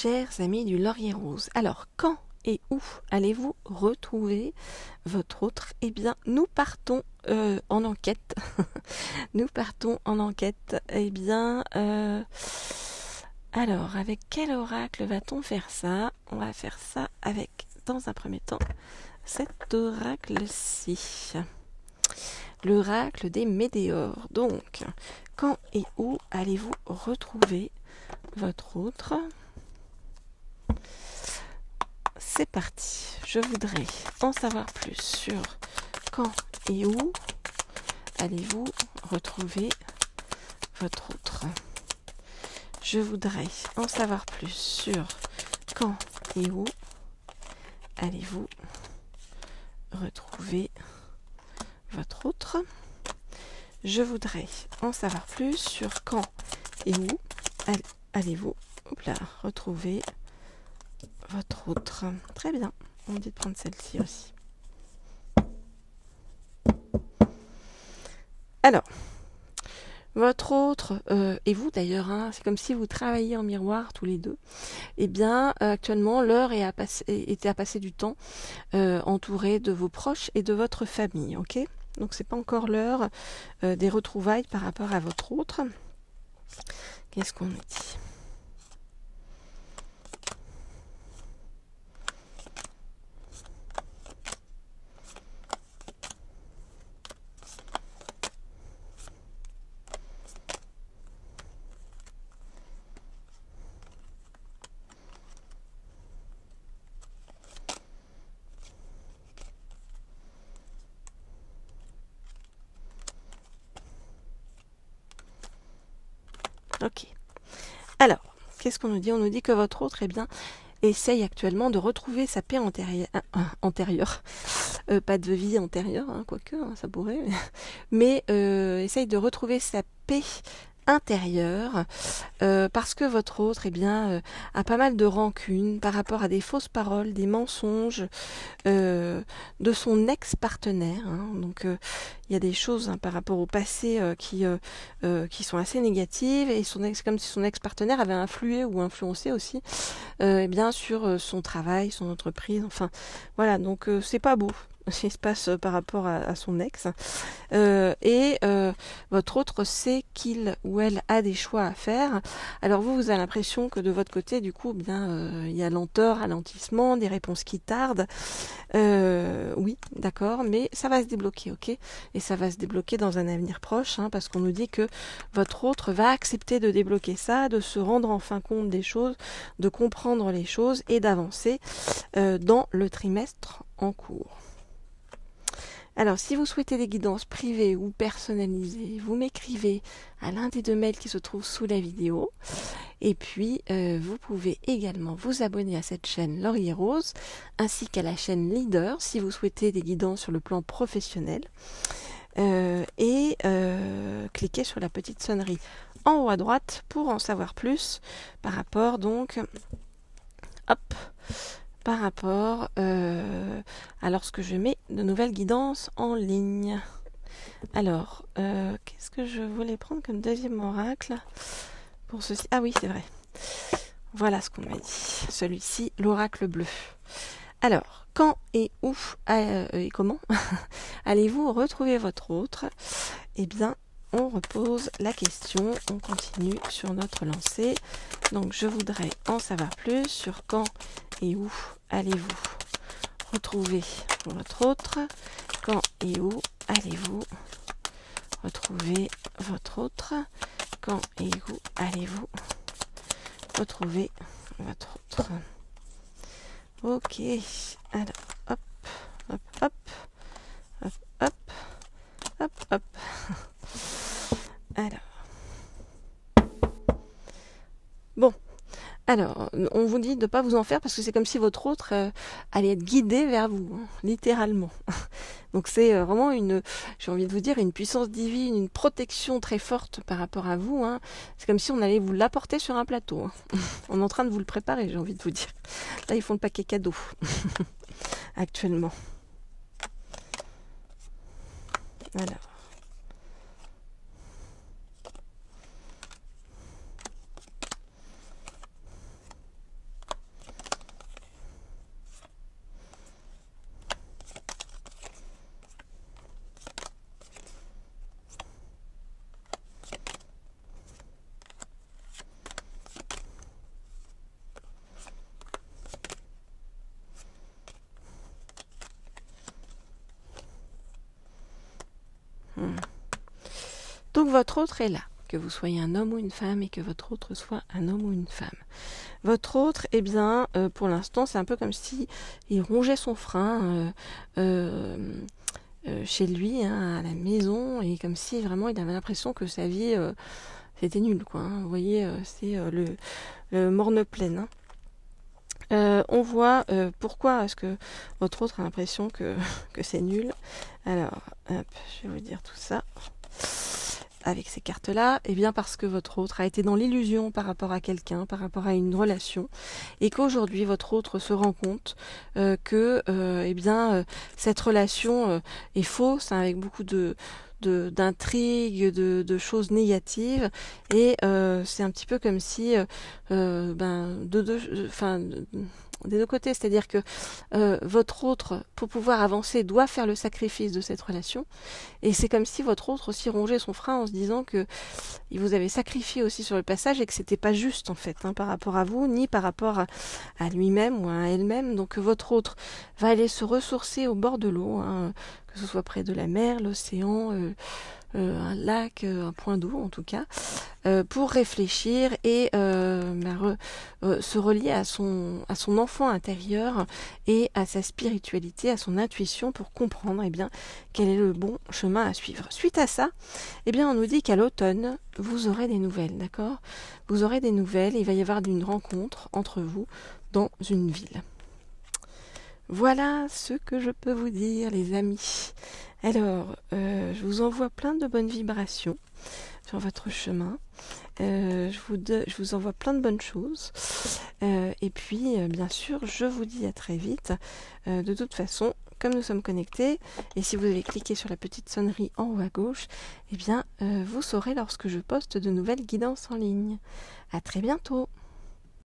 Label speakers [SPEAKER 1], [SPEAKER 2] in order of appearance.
[SPEAKER 1] Chers amis du Laurier Rose, alors quand et où allez-vous retrouver votre autre? Eh bien, nous partons en enquête. Nous partons en enquête. Eh bien, alors, avec quel oracle va-t-on faire ça? On va faire ça avec, dans un premier temps, cet oracle-ci. L'oracle des météores. Donc, quand et où allez-vous retrouver votre autre? C'est parti. Je voudrais en savoir plus sur quand et où allez-vous retrouver votre autre. Je voudrais en savoir plus sur quand et où allez-vous retrouver votre autre. Je voudrais en savoir plus sur quand et où allez-vous retrouver votre autre. Très bien. On me dit de prendre celle-ci aussi. Alors, votre autre, et vous d'ailleurs, hein, c'est comme si vous travailliez en miroir tous les deux. Eh bien, actuellement, l'heure était à passer du temps entouré de vos proches et de votre famille, ok? Donc, c'est pas encore l'heure des retrouvailles par rapport à votre autre. Qu'est-ce qu'on nous dit ? Ok. Alors, qu'est-ce qu'on nous dit? On nous dit que votre autre, eh bien, essaye actuellement de retrouver sa paix antérieure. Pas de vie antérieure, hein, quoique, hein, ça pourrait. Mais essaye de retrouver sa paix intérieure parce que votre autre a pas mal de rancune par rapport à des fausses paroles, des mensonges de son ex-partenaire, hein. Donc il y a des choses par rapport au passé qui sont assez négatives et comme si son ex-partenaire avait influé ou influencé aussi sur son travail, son entreprise, enfin voilà, donc c'est pas beau ce qui se passe par rapport à son ex. Votre autre sait qu'il ou elle a des choix à faire. Alors vous avez l'impression que de votre côté, du coup, il y a lenteur, ralentissement, des réponses qui tardent. Oui, d'accord, mais ça va se débloquer, ok? Et ça va se débloquer dans un avenir proche, hein, parce qu'on nous dit que votre autre va accepter de débloquer ça, de se rendre enfin compte des choses, de comprendre les choses et d'avancer dans le trimestre en cours. Alors, si vous souhaitez des guidances privées ou personnalisées, vous m'écrivez à l'un des deux mails qui se trouvent sous la vidéo. Et puis, vous pouvez également vous abonner à cette chaîne Laurier Rose, ainsi qu'à la chaîne Leader, si vous souhaitez des guidances sur le plan professionnel. Cliquez sur la petite sonnerie en haut à droite pour en savoir plus par rapport à lorsque je mets de nouvelles guidances en ligne. Alors, qu'est-ce que je voulais prendre comme deuxième oracle pour ceci? Ah oui, c'est vrai. Voilà ce qu'on m'a dit. Celui-ci, l'oracle bleu. Alors, quand et où et comment allez-vous retrouver votre autre? Eh bien, on repose la question, on continue sur notre lancée. Donc, je voudrais en savoir plus sur quand et où allez-vous retrouver votre autre? Quand et où allez-vous retrouver votre autre? Quand et où allez-vous retrouver votre autre? Ok, alors, hop, hop, hop, hop, hop, hop, hop. Alors, bon, alors, on vous dit de ne pas vous en faire parce que c'est comme si votre autre allait être guidé vers vous, hein, littéralement. Donc c'est vraiment j'ai envie de vous dire, une puissance divine, une protection très forte par rapport à vous, hein. C'est comme si on allait vous l'apporter sur un plateau, hein. On est en train de vous le préparer, j'ai envie de vous dire. Là, ils font le paquet cadeau, actuellement. Alors. Donc votre autre est là, que vous soyez un homme ou une femme et que votre autre soit un homme ou une femme. Votre autre, eh bien, pour l'instant, c'est un peu comme si il rongeait son frein chez lui, hein, à la maison, et comme si vraiment il avait l'impression que sa vie c'était nul, quoi. Hein. Vous voyez, c'est le morne-pleine. Hein. On voit pourquoi est-ce que votre autre a l'impression que c'est nul. Alors, hop, je vais vous dire tout ça. Avec ces cartes-là, eh bien parce que votre autre a été dans l'illusion par rapport à quelqu'un, par rapport à une relation, et qu'aujourd'hui votre autre se rend compte que cette relation est fausse, hein, avec beaucoup d'intrigues, de choses négatives, et c'est un petit peu comme si des deux côtés, c'est-à-dire que votre autre, pour pouvoir avancer, doit faire le sacrifice de cette relation, et c'est comme si votre autre aussi rongeait son frein en se disant que il vous avait sacrifié aussi sur le passage et que c'était pas juste en fait, hein, par rapport à vous, ni par rapport à lui-même ou à elle-même. Donc votre autre va aller se ressourcer au bord de l'eau, hein, que ce soit près de la mer, l'océan, un lac, un point d'eau en tout cas, pour réfléchir et se relier à son enfant intérieur et à sa spiritualité, à son intuition pour comprendre quel est le bon chemin à suivre. Suite à ça, on nous dit qu'à l'automne, vous aurez des nouvelles, d'accord ? Vous aurez des nouvelles, il va y avoir une rencontre entre vous dans une ville. Voilà ce que je peux vous dire, les amis. Alors, je vous envoie plein de bonnes vibrations sur votre chemin. Je vous envoie plein de bonnes choses. Et puis, bien sûr, je vous dis à très vite. De toute façon, comme nous sommes connectés, et si vous avez cliqué sur la petite sonnerie en haut à gauche, vous saurez lorsque je poste de nouvelles guidances en ligne. À très bientôt.